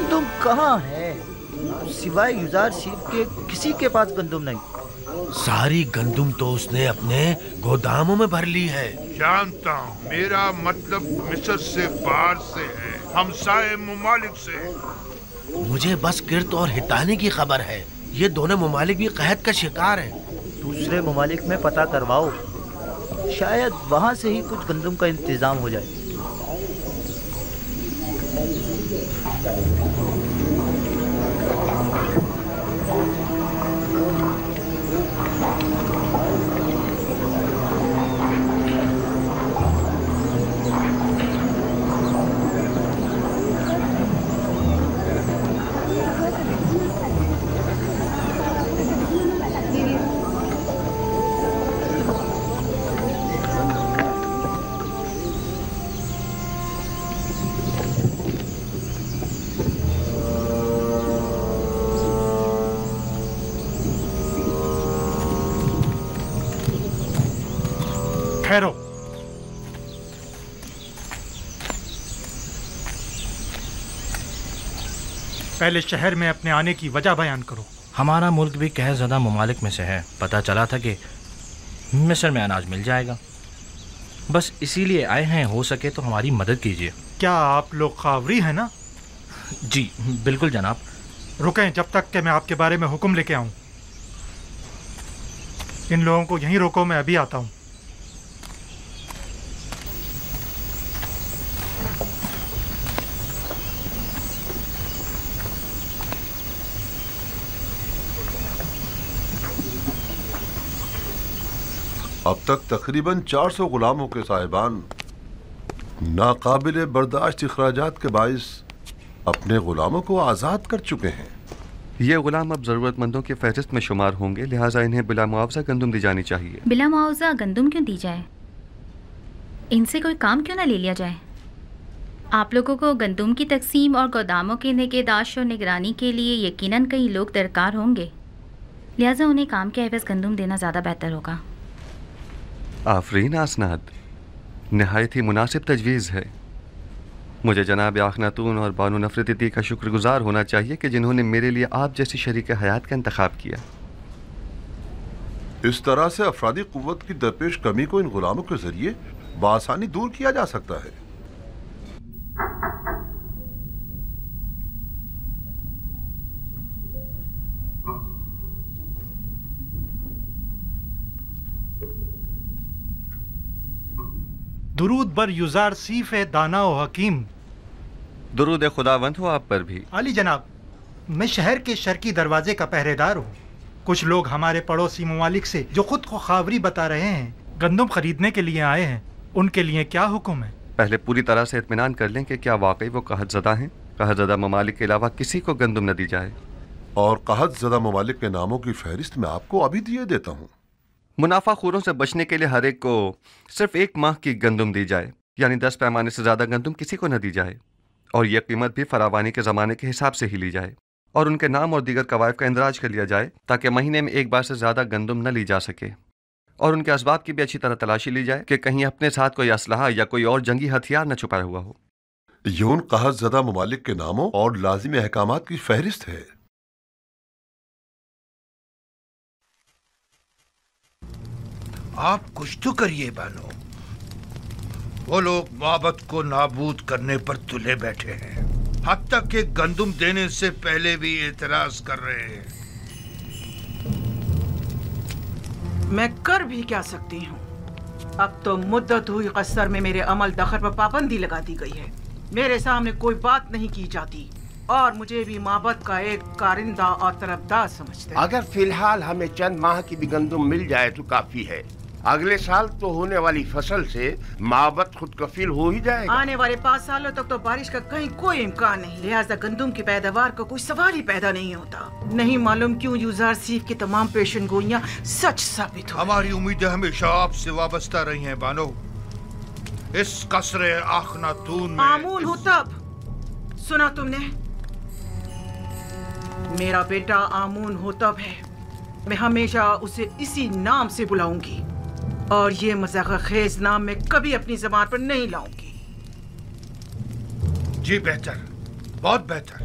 گندم کہاں ہے؟ سوائے یوزار سیف کے کسی کے پاس گندم نہیں۔ ساری گندم تو اس نے اپنے گوداموں میں بھر لی ہے۔ جانتا ہوں، میرا مطلب مصر سے باہر سے ہے، ہمسائے ممالک سے۔ مجھے بس کرت اور ہتانی کی خبر ہے، یہ دونوں ممالک بھی قحط کا شکار ہیں۔ دوسرے ممالک میں پتہ کرواؤ، شاید وہاں سے ہی کچھ گندم کا انتظام ہو جائے۔ ٹھہرو، پہلے شہر میں اپنے آنے کی وجہ بیان کرو۔ ہمارا ملک بھی قحط زدہ ممالک میں سے ہے، پتہ چلا تھا کہ مصر میں اناج مل جائے گا، بس اسی لیے آئے ہیں، ہو سکے تو ہماری مدد کیجیے۔ کیا آپ لوگ خاوری ہیں نا؟ جی بالکل جناب۔ رکیں جب تک کہ میں آپ کے بارے میں حکم لے کے آؤں۔ ان لوگوں کو یہیں روکو، میں ابھی آتا ہوں۔ اب تک تقریباً 400 غلاموں کے صاحبان ناقابل برداشت اخراجات کے باعث اپنے غلاموں کو آزاد کر چکے ہیں۔ یہ غلام اب ضرورت مندوں کی فہرست میں شمار ہوں گے، لہٰذا انہیں بلا معاوضہ گندم دی جانی چاہیے۔ بلا معاوضہ گندم کیوں دی جائے؟ ان سے کوئی کام کیوں نہ لے لیا جائے؟ آپ لوگوں کو گندم کی تقسیم اور گوداموں کی نگہداشت اور نگرانی کے لیے یقیناً کئی لوگ درکار ہوں گے، لہٰذا انہیں کام کے عوض گندم دینا زیادہ بہتر ہوگا۔ آفرین آسناد، نہایت ہی مناسب تجویز ہے۔ مجھے جناب آخناتون اور بانو نفرتتی کا شکر گزار ہونا چاہیے کہ جنہوں نے میرے لیے آپ جیسی شریک حیات کا انتخاب کیا۔ اس طرح سے افرادی قوت کی درپیش کمی کو ان غلاموں کے ذریعے بآسانی دور کیا جا سکتا ہے۔ درود بر یوزار سیف دانا و حکیم۔ درود خداوند ہو آپ پر بھی۔ علی جناب، میں شہر کے شرقی دروازے کا پہرے دار ہوں۔ کچھ لوگ ہمارے پڑوسی ممالک سے جو خود کو خاوری بتا رہے ہیں گندم خریدنے کے لیے آئے ہیں، ان کے لیے کیا حکم ہے؟ پہلے پوری طرح سے اطمینان کر لیں کہ کیا واقعی وہ قحط زدہ ہیں۔ قحط زدہ ممالک کے علاوہ کسی کو گندم نہ دی جائے۔ اور قحط زدہ ممالک کے ناموں کی فہرست میں آپ کو ابھی دیے دیتا ہوں۔ منافع خوروں سے بچنے کے لیے ہر ایک کو صرف 1 ماہ کی گندم دی جائے، یعنی 10 پیمانے سے زیادہ گندم کسی کو نہ دی جائے، اور یہ قیمت بھی فراوانی کے زمانے کے حساب سے ہی لی جائے، اور ان کے نام اور دیگر قوائف کا اندراج کر لیا جائے تاکہ مہینے میں 1 بار سے زیادہ گندم نہ لی جا سکے، اور ان کے اسباب کی بھی اچھی طرح تلاشی لی جائے کہ کہیں اپنے ساتھ کوئی اسلحہ یا کوئی اور جنگی ہتھیار نہ چھپایا ہوا ہو۔ یہ ان قحط زدہ ممالک کے ناموں اور لازمی احکامات کی فہرست ہے۔ آپ کچھ تو کریے بانو، وہ لوگ معبد کو نابود کرنے پر تلے بیٹھے ہیں، حتیٰ کہ گندم دینے سے پہلے بھی اعتراض کر رہے ہیں۔ میں کر بھی کیا سکتی ہوں؟ اب تو مدت ہوئی قصر میں میرے عمل دخل پر پابندی لگا دی گئی ہے، میرے سامنے کوئی بات نہیں کی جاتی، اور مجھے بھی معبد کا ایک کارندہ اور طرفدار سمجھتے ہیں۔ اگر فی الحال ہمیں چند ماہ کی بھی گندم مل جائے تو کافی ہے، اگلے سال تو ہونے والی فصل سے معبد خود کفیل ہو ہی جائے گا۔ آنے والے 5 سالوں تک تو بارش کا کہیں کوئی امکان نہیں، لہٰذا گندم کی پیداوار کا کوئی سوال ہی پیدا نہیں ہوتا۔ نہیں معلوم کیوں یوزار سیف کی تمام پیشن گوئیاں سچ ثابت ہو۔ ہماری امیدیں ہمیشہ آپ سے وابستہ رہی ہیں بانو۔ اس قصر آخناتون میں آمون ہو تب سنا تم نے؟ میرا بیٹا آمون ہو تب ہے، میں ہمیشہ اسے اسی نام سے بلاؤں گی، اور یہ مذاق خیز نام میں کبھی اپنی زبان پر نہیں لاؤں گی۔ جی بہتر، بہت بہتر۔